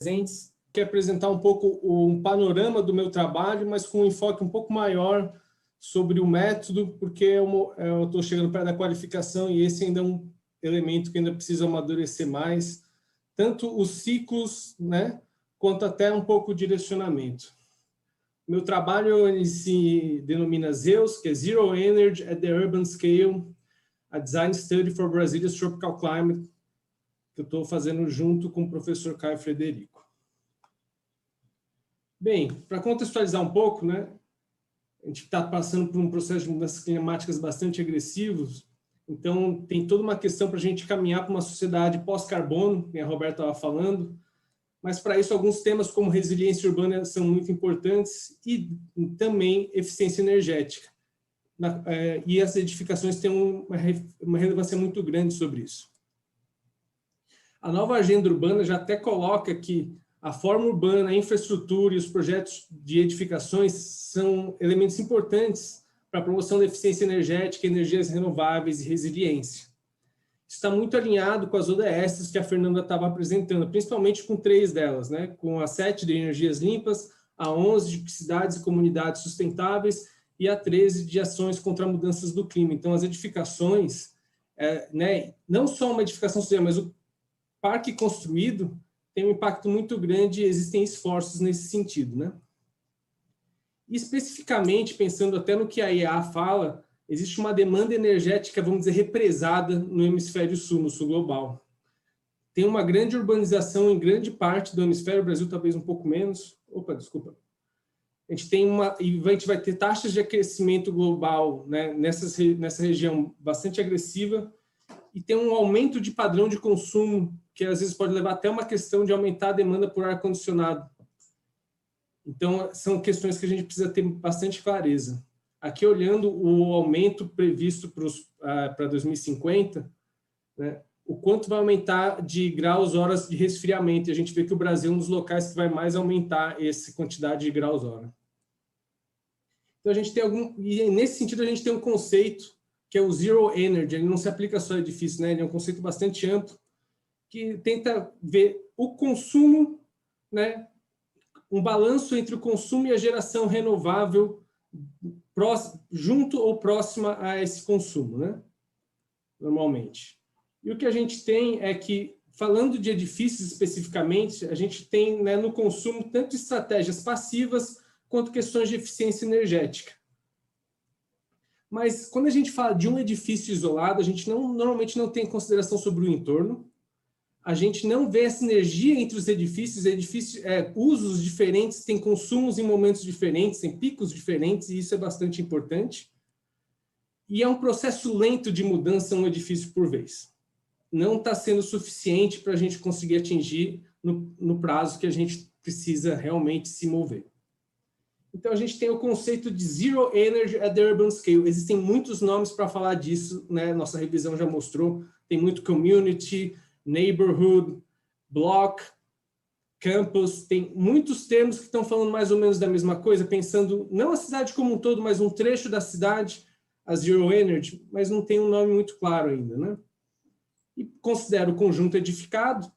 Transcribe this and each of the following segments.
presentes, quero apresentar um pouco um panorama do meu trabalho, mas com um enfoque um pouco maior sobre o método, porque eu estou chegando perto da qualificação e esse ainda é um elemento que ainda precisa amadurecer mais, tanto os ciclos, né, quanto até um pouco o direcionamento. Meu trabalho ele se denomina ZEUS, que é Zero Energy at the Urban Scale, a Design Study for Brazilia's Tropical Climate, que eu estou fazendo junto com o professor Caio Frederico. Bem, para contextualizar um pouco, né, a gente está passando por um processo de mudanças climáticas bastante agressivos, então tem toda uma questão para a gente caminhar para uma sociedade pós-carbono, que a Roberta estava falando, mas para isso alguns temas como resiliência urbana são muito importantes e também eficiência energética. E as edificações têm uma relevância muito grande sobre isso. A nova agenda urbana já até coloca que a forma urbana, a infraestrutura e os projetos de edificações são elementos importantes para a promoção da eficiência energética, energias renováveis e resiliência. Está muito alinhado com as ODSs que a Fernanda estava apresentando, principalmente com 3 delas, né? Com a 7 de energias limpas, a 11 de cidades e comunidades sustentáveis e a 13 de ações contra mudanças do clima. Então, as edificações, né? Não só uma edificação social, mas o parque construído tem um impacto muito grande e existem esforços nesse sentido, né? E especificamente, pensando até no que a IEA fala, existe uma demanda energética, vamos dizer, represada no hemisfério sul, no sul global. Tem uma grande urbanização em grande parte do hemisfério, o Brasil talvez um pouco menos. Opa, desculpa. A gente vai ter taxas de aquecimento global, né, nessa região bastante agressiva, e tem um aumento de padrão de consumo, que às vezes pode levar até uma questão de aumentar a demanda por ar-condicionado. Então, são questões que a gente precisa ter bastante clareza. Aqui, olhando o aumento previsto para 2050, né, o quanto vai aumentar de graus horas de resfriamento, e a gente vê que o Brasil é um dos locais que vai mais aumentar essa quantidade de graus hora. Então, a gente tem e nesse sentido, a gente tem um conceito que é o Zero Energy, ele não se aplica só a edifícios, né, ele é um conceito bastante amplo, que tenta ver o consumo, né, um balanço entre o consumo e a geração renovável junto ou próxima a esse consumo, né? Normalmente. E o que a gente tem é que, falando de edifícios especificamente, a gente tem, né, no consumo tanto estratégias passivas quanto questões de eficiência energética. Mas quando a gente fala de um edifício isolado, a gente normalmente não tem consideração sobre o entorno, a gente não vê a sinergia entre os edifícios, usos diferentes, tem consumos em momentos diferentes, tem picos diferentes, e isso é bastante importante. E é um processo lento de mudança um edifício por vez. Não está sendo suficiente para a gente conseguir atingir no prazo que a gente precisa realmente se mover. Então, a gente tem o conceito de Zero Energy at the Urban Scale. Existem muitos nomes para falar disso, né? Nossa revisão já mostrou. Tem muito community, neighborhood, block, campus, tem muitos termos que estão falando mais ou menos da mesma coisa, pensando não a cidade como um todo, mas um trecho da cidade, a Zero Energy, mas não tem um nome muito claro ainda, né? E considera o conjunto edificado,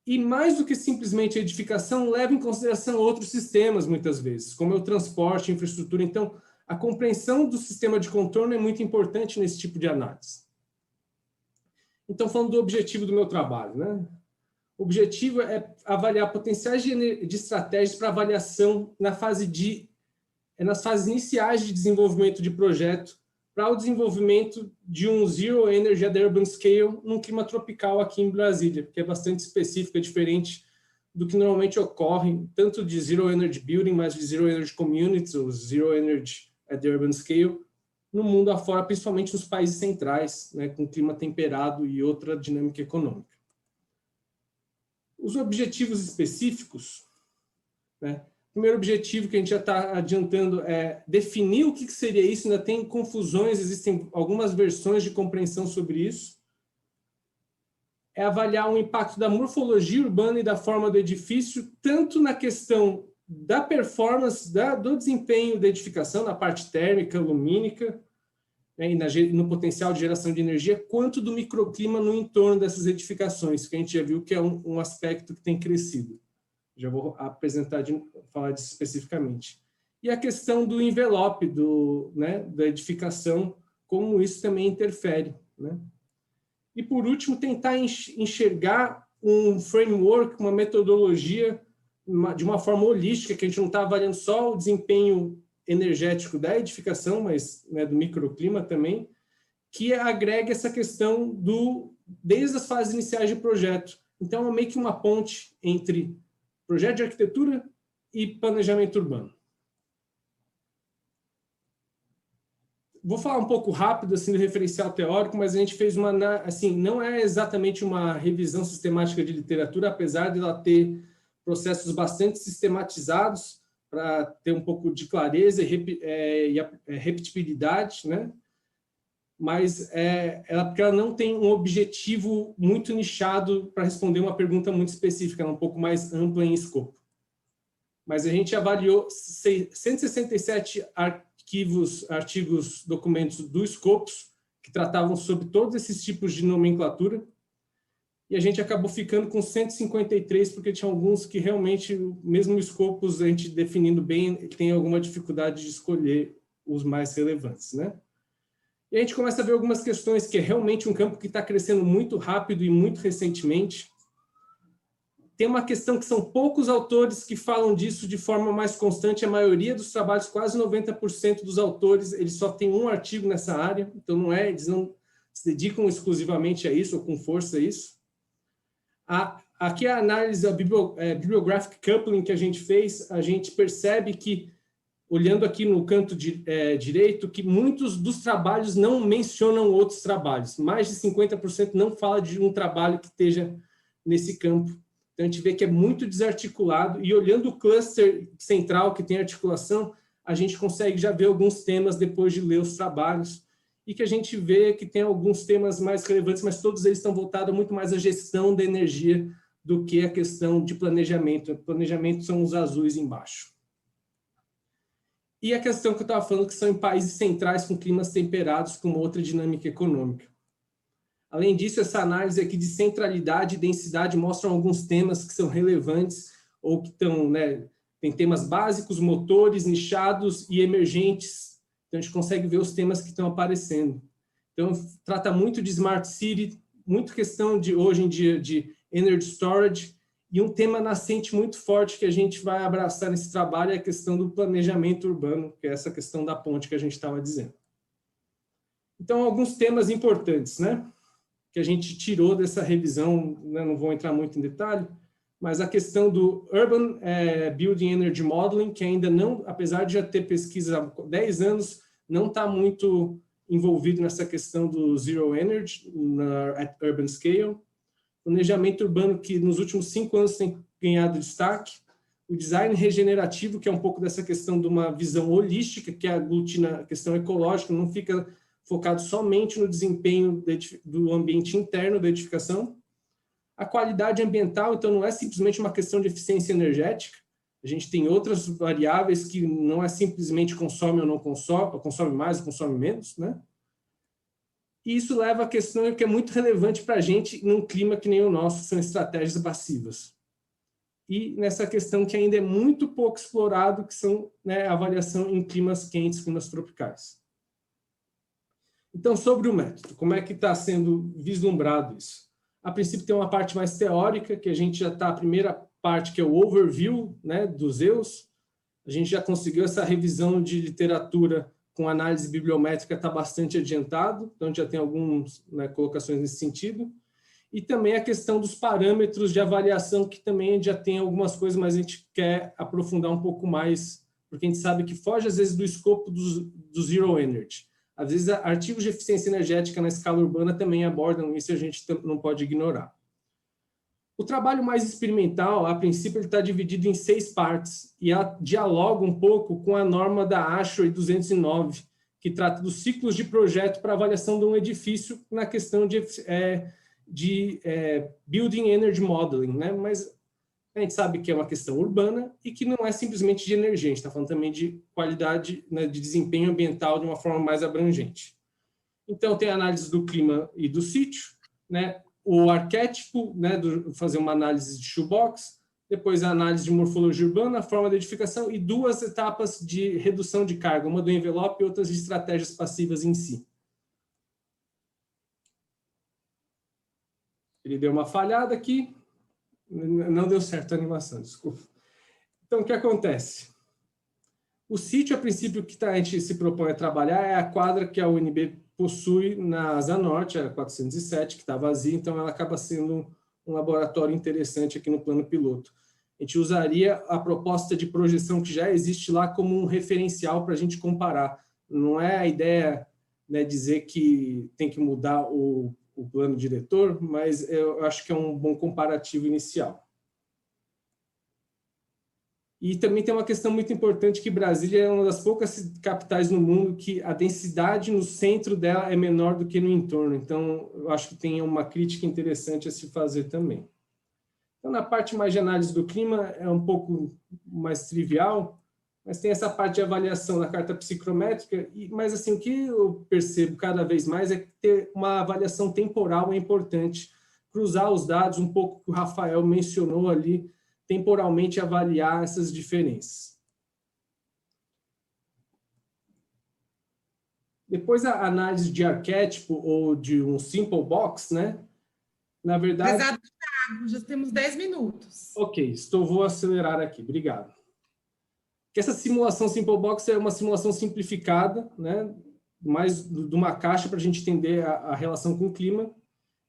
e mais do que simplesmente a edificação, leva em consideração outros sistemas, muitas vezes, como é o transporte, a infraestrutura. Então, a compreensão do sistema de contorno é muito importante nesse tipo de análise. Então, falando do objetivo do meu trabalho, né? O objetivo é avaliar potenciais de estratégias para avaliação nas fases iniciais de desenvolvimento de projeto, para o desenvolvimento de um Zero Energy at the Urban Scale num clima tropical aqui em Brasília, que é bastante específico, é diferente do que normalmente ocorre, tanto de Zero Energy Building, mas de Zero Energy Communities, ou Zero Energy at the Urban Scale, no mundo afora, principalmente nos países centrais, né, com clima temperado e outra dinâmica econômica. Os objetivos específicos, né? O primeiro objetivo que a gente já está adiantando é definir o que seria isso, ainda tem confusões, existem algumas versões de compreensão sobre isso. É avaliar o impacto da morfologia urbana e da forma do edifício, tanto na questão da performance, do desempenho da edificação, na parte térmica, lumínica, né, e no potencial de geração de energia, quanto do microclima no entorno dessas edificações, que a gente já viu que é um aspecto que tem crescido. Já vou apresentar, falar disso especificamente. E a questão do envelope, da edificação, como isso também interfere, né? E, por último, tentar enxergar um framework, uma metodologia de uma forma holística, que a gente não está avaliando só o desempenho energético da edificação, mas, né, do microclima também, que agrega essa questão desde as fases iniciais de projeto. Então, é meio que uma ponte entre projeto de arquitetura e planejamento urbano. Vou falar um pouco rápido assim, do referencial teórico, mas a gente fez assim, não é exatamente uma revisão sistemática de literatura, apesar de ela ter processos bastante sistematizados para ter um pouco de clareza e repetibilidade, né? Mas porque ela não tem um objetivo muito nichado para responder uma pergunta muito específica, ela é um pouco mais ampla em escopo. Mas a gente avaliou 167 artigos, documentos do Scopus, que tratavam sobre todos esses tipos de nomenclatura, e a gente acabou ficando com 153, porque tinha alguns que realmente, mesmo o Scopus, a gente definindo bem, tem alguma dificuldade de escolher os mais relevantes, né? E a gente começa a ver algumas questões que é realmente um campo que está crescendo muito rápido e muito recentemente. Tem uma questão que são poucos autores que falam disso de forma mais constante. A maioria dos trabalhos, quase 90% dos autores, eles só têm um artigo nessa área. Então, eles não se dedicam exclusivamente a isso, ou com força a isso. Aqui a análise, a bibliographic coupling que a gente fez, a gente percebe que, olhando aqui no canto direito, que muitos dos trabalhos não mencionam outros trabalhos. Mais de 50% não fala de um trabalho que esteja nesse campo. Então, a gente vê que é muito desarticulado, e olhando o cluster central que tem articulação, a gente consegue já ver alguns temas depois de ler os trabalhos, e que a gente vê que tem alguns temas mais relevantes, mas todos eles estão voltados muito mais à gestão da energia do que a questão de planejamento. O planejamento são os azuis embaixo. E a questão que eu estava falando, que são em países centrais com climas temperados, com outra dinâmica econômica. Além disso, essa análise aqui de centralidade e densidade mostram alguns temas que são relevantes ou que estão, né, tem temas básicos, motores, nichados e emergentes. Então, a gente consegue ver os temas que estão aparecendo. Então, trata muito de Smart City, muito questão de, hoje em dia, de Energy Storage, e um tema nascente muito forte que a gente vai abraçar nesse trabalho é a questão do planejamento urbano, que é essa questão da ponte que a gente estava dizendo. Então, alguns temas importantes, né, que a gente tirou dessa revisão, né, não vou entrar muito em detalhe, mas a questão do Urban Building Energy Modeling, que ainda não, apesar de já ter pesquisa há 10 anos, não está muito envolvido nessa questão do Zero Energy, at Urban Scale. Planejamento urbano, que nos últimos 5 anos tem ganhado destaque. O design regenerativo, que é um pouco dessa questão de uma visão holística, que aglutina a questão ecológica, não fica focado somente no desempenho do ambiente interno da edificação. A qualidade ambiental, então, não é simplesmente uma questão de eficiência energética. A gente tem outras variáveis que não é simplesmente consome ou não consome, ou consome mais ou consome menos, né? E isso leva à questão que é muito relevante para a gente num clima que nem o nosso, são estratégias passivas. E nessa questão que ainda é muito pouco explorado, que são, né, a avaliação em climas quentes, climas tropicais. Então, sobre o método, como é que está sendo vislumbrado isso? A princípio tem uma parte mais teórica, que a gente já está, a primeira parte, que é o overview, né, dos EUs. A gente já conseguiu essa revisão de literatura com análise bibliométrica, está bastante adiantado, então já tem algumas, né, colocações nesse sentido. E também a questão dos parâmetros de avaliação, que também já tem algumas coisas, mas a gente quer aprofundar um pouco mais, porque a gente sabe que foge, às vezes, do escopo do Zero Energy. Às vezes, artigos de eficiência energética na escala urbana também abordam isso, e a gente não pode ignorar. O trabalho mais experimental, a princípio, ele está dividido em 6 partes, e ela dialoga um pouco com a norma da ASHRAE 209, que trata dos ciclos de projeto para avaliação de um edifício na questão de Building Energy Modeling, né? Mas a gente sabe que é uma questão urbana e que não é simplesmente de energia, a gente está falando também de qualidade, né, de desempenho ambiental de uma forma mais abrangente. Então, tem a análise do clima e do sítio, né, o arquétipo, né, fazer uma análise de shoebox, depois a análise de morfologia urbana, a forma de edificação e 2 etapas de redução de carga, uma do envelope e outras de estratégias passivas em si. Ele deu uma falhada aqui, não deu certo a animação, desculpa. Então, o que acontece? O sítio, a princípio, que a gente se propõe a trabalhar é a quadra que a UNB possui na Asa Norte, a 407, que está vazia, então ela acaba sendo um laboratório interessante aqui no plano piloto. A gente usaria a proposta de projeção que já existe lá como um referencial para a gente comparar. Não é a ideia, né, dizer que tem que mudar o plano diretor, mas eu acho que é um bom comparativo inicial. E também tem uma questão muito importante que Brasília é uma das poucas capitais no mundo que a densidade no centro dela é menor do que no entorno. Então, eu acho que tem uma crítica interessante a se fazer também. Então, na parte mais de análise do clima, é um pouco mais trivial, mas tem essa parte de avaliação da carta psicométrica, mas assim, o que eu percebo cada vez mais é que ter uma avaliação temporal é importante, cruzar os dados, um pouco que o Rafael mencionou ali, temporalmente avaliar essas diferenças. Depois a análise de arquétipo ou de um simple box, né? Na verdade... Prezado Thiago, já temos 10 minutos. Ok, vou acelerar aqui, obrigado. Que essa simulação simple box é uma simulação simplificada, né? Mais de uma caixa para a gente entender a relação com o clima.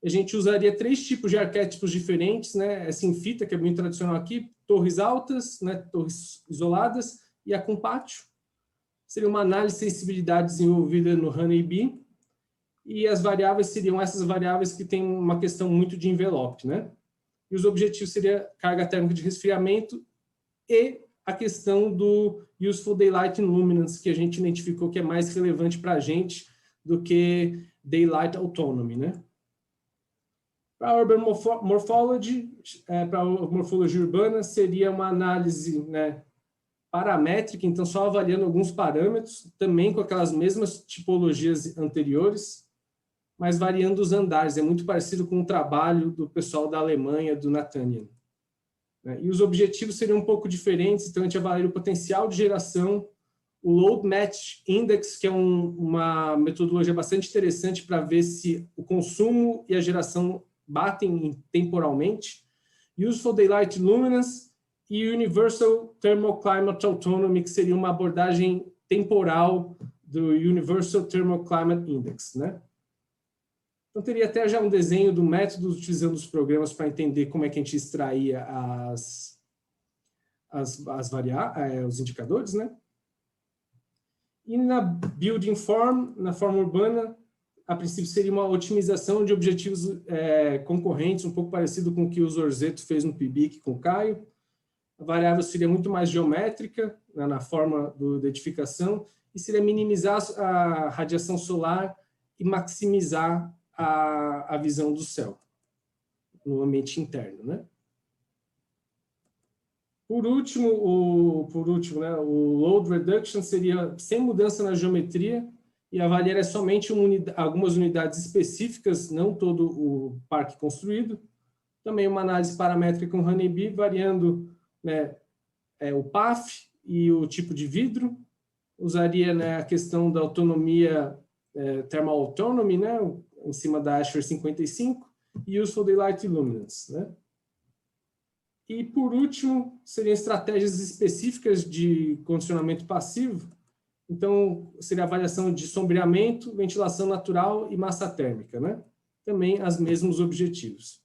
A gente usaria 3 tipos de arquétipos diferentes, né? Essa em fita, que é bem tradicional aqui, torres altas, né? Torres isoladas, e a com pátio. Seria uma análise de sensibilidade desenvolvida no Honeybee, e as variáveis seriam essas variáveis que têm uma questão muito de envelope, né? E os objetivos seriam carga térmica de resfriamento e a questão do Useful Daylight Luminance, que a gente identificou que é mais relevante para a gente do que Daylight Autonomy, né? Para a Urban Morphology, para a morfologia urbana, seria uma análise, né, paramétrica, então só avaliando alguns parâmetros, também com aquelas mesmas tipologias anteriores, mas variando os andares. É muito parecido com o trabalho do pessoal da Alemanha, do Nathaniel. E os objetivos seriam um pouco diferentes, então a gente avaliaria o potencial de geração, o Load Match Index, que é uma metodologia bastante interessante para ver se o consumo e a geração batem temporalmente, Useful Daylight Luminance e Universal Thermal Climate Autonomy, que seria uma abordagem temporal do Universal Thermal Climate Index, né? Então, teria até já um desenho do método utilizando os programas para entender como é que a gente extraía os indicadores, né? E na Building Form, na forma urbana, a princípio seria uma otimização de objetivos concorrentes, um pouco parecido com o que o Zorzetto fez no PIBIC com o Caio. A variável seria muito mais geométrica, né, na forma da edificação, e seria minimizar a radiação solar e maximizar a visão do céu no ambiente interno, né? Por último, né, o Load Reduction seria sem mudança na geometria, e avaliar somente algumas unidades específicas, não todo o parque construído. Também uma análise paramétrica com Honeybee, variando, né, o PAF e o tipo de vidro. Usaria, né, a questão da autonomia, Thermal Autonomy, né, em cima da ASHRAE 55, e Useful Daylight Luminance, né? E, por último, seriam estratégias específicas de condicionamento passivo. Então, seria a avaliação de sombreamento, ventilação natural e massa térmica, né? Também os mesmos objetivos.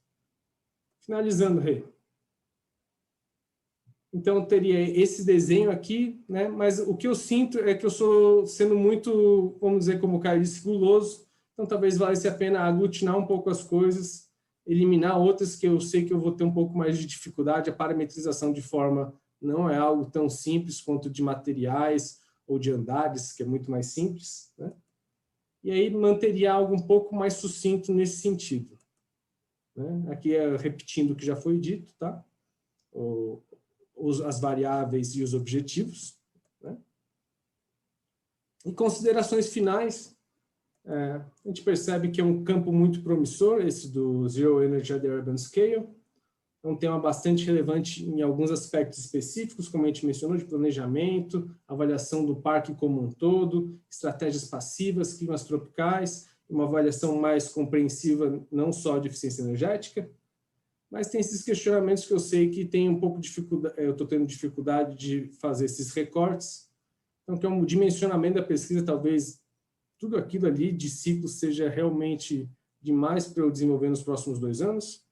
Finalizando, Rê. Então, teria esse desenho aqui, né? Mas o que eu sinto é que eu estou sendo muito, vamos dizer, como o Caio disse, guloso. Então, talvez valesse a pena aglutinar um pouco as coisas, eliminar outras que eu sei que eu vou ter um pouco mais de dificuldade. A parametrização de forma não é algo tão simples quanto de materiais ou de andares, que é muito mais simples, né? E aí manteria algo um pouco mais sucinto nesse sentido, né? Aqui repetindo o que já foi dito, tá? As variáveis e os objetivos, né? Em considerações finais, a gente percebe que é um campo muito promissor, esse do Zero Energy at the Urban Scale. É um tema bastante relevante em alguns aspectos específicos, como a gente mencionou, de planejamento, avaliação do parque como um todo, estratégias passivas, climas tropicais, uma avaliação mais compreensiva não só de eficiência energética, mas tem esses questionamentos que eu sei que tem um pouco de dificuldade, eu estou tendo dificuldade de fazer esses recortes, então que é um dimensionamento da pesquisa, talvez tudo aquilo ali de ciclo seja realmente demais para eu desenvolver nos próximos 2 anos.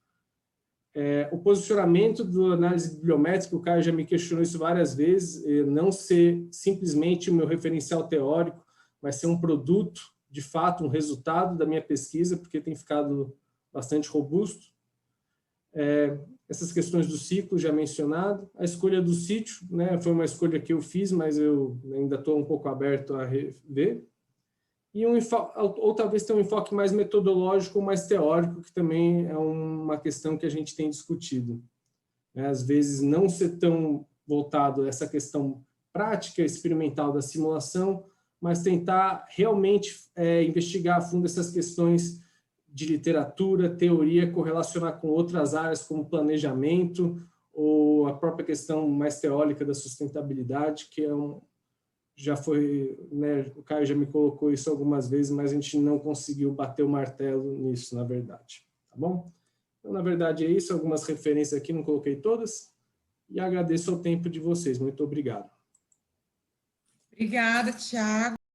O posicionamento da análise bibliométrica, o Caio já me questionou isso várias vezes, não ser simplesmente o meu referencial teórico, mas ser um produto, de fato, um resultado da minha pesquisa, porque tem ficado bastante robusto. Essas questões do ciclo já mencionado. A escolha do sítio, né, foi uma escolha que eu fiz, mas eu ainda estou um pouco aberto a rever. E ou talvez tenha um enfoque mais metodológico, mais teórico, que também é uma questão que a gente tem discutido. Às vezes não ser tão voltado a essa questão prática, experimental da simulação, mas tentar realmente investigar a fundo essas questões de literatura, teoria, correlacionar com outras áreas como planejamento ou a própria questão mais teórica da sustentabilidade, que é já foi, né, o Caio já me colocou isso algumas vezes, mas a gente não conseguiu bater o martelo nisso, na verdade. Tá bom? Então, na verdade, é isso. Algumas referências aqui, não coloquei todas. E agradeço o tempo de vocês. Muito obrigado. Obrigada, Tiago.